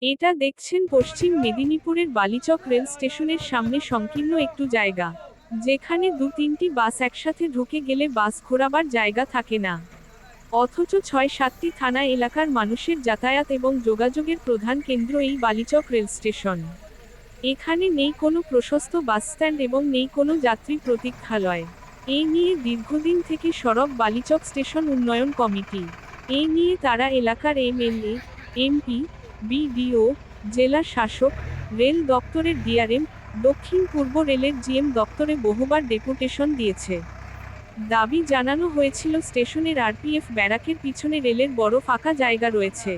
এটা দেখছেন পশ্চিম মেদিনীপুরের বালিচক রেল স্টেশনের সামনে সংকীর্ণ একটু জায়গা, যেখানে দু-তিনটি বাস একসাথে ঢুকে গেলে বাস ঘোরাবার জায়গা থাকে না। অথচ ৬-৭টি থানা এলাকার মানুষের যাতায়াত এবং যোগাযোগের প্রধান কেন্দ্র এই বালিচক রেল স্টেশন। এখানে নেই কোনো প্রশস্ত বাসস্ট্যান্ড এবং নেই কোনো যাত্রী প্রতীক্ষালয়। এই নিয়ে দীর্ঘদিন থেকে সরব বালিচক স্টেশন উন্নয়ন কমিটি। এই নিয়ে তারা এলাকার এমএলএ, এমপি, বিডিও, জেলা শাসক, রেল দপ্তরের ডিআরএম, দক্ষিণ পূর্ব রেলের জিএম দপ্তরে বহুবার ডেপুটেশন দিয়েছে। দাবি জানানো হয়েছিল স্টেশনের আরপিএফ ব্যারাকের পিছনে রেলের বড় ফাঁকা জায়গা রয়েছে,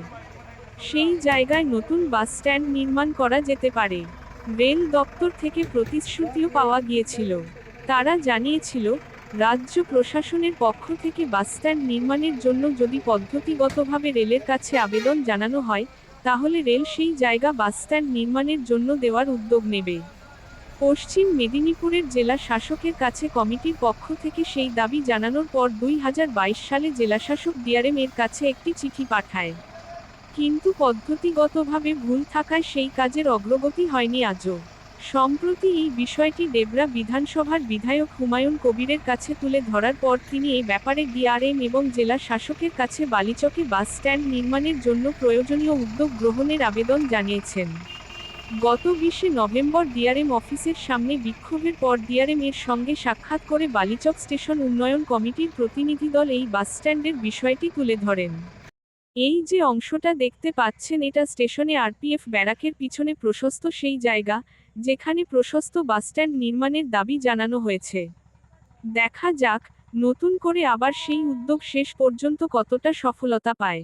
সেই জায়গায় নতুন বাস স্ট্যান্ড নির্মাণ করা যেতে পারে। রেল দপ্তর থেকে প্রতিশ্রুতিও পাওয়া গিয়েছিল। তারা জানিয়েছিল, রাজ্য প্রশাসনের পক্ষ থেকে বাসস্ট্যান্ড নির্মাণের জন্য যদি পদ্ধতিগতভাবে রেলের কাছে আবেদন জানানো হয়, তাহলে রেল সেই জায়গা বাসস্ট্যান্ড নির্মাণের জন্য দেওয়ার উদ্যোগ নেবে। পশ্চিম মেদিনীপুরের জেলা শাসকের কাছে কমিটির পক্ষ থেকে সেই দাবি জানানোর পর ২০২২ সালে জেলাশাসক ডিআরএম এর কাছে একটি চিঠি পাঠায়। কিন্তু পদ্ধতিগতভাবে ভুল থাকায় সেই কাজের অগ্রগতি হয়নি আজও। সম্প্রতি এই বিষয়টি ডেবরা বিধানসভার বিধায়ক হুমায়ুন কবিরের কাছে তুলে ধরার পর তিনি এই ব্যাপারে ডিআরএম এবং জেলা শাসকের কাছে বালিচকে বাস স্ট্যান্ড নির্মাণের জন্য প্রয়োজনীয় উদ্যোগ গ্রহণের আবেদন জানিয়েছেন। গত ২০শে নভেম্বর ডিআরএম অফিসের সামনে বিক্ষোভের পর ডিআরএম এর সঙ্গে সাক্ষাৎ করে বালিচক স্টেশন উন্নয়ন কমিটির প্রতিনিধিদল এই বাসস্ট্যান্ডের বিষয়টি তুলে ধরেন। এই যে অংশটা দেখতে পাচ্ছেন, এটা স্টেশনে আরপিএফ ব্যারাকের পিছনে প্রশস্ত সেই জায়গা, যেখানে প্রশস্ত বাসস্ট্যান্ড নির্মাণের দাবি জানানো হয়েছে। দেখা যাক, নতুন করে আবার সেই উদ্যোগ শেষ পর্যন্ত কতটা সফলতা পায়।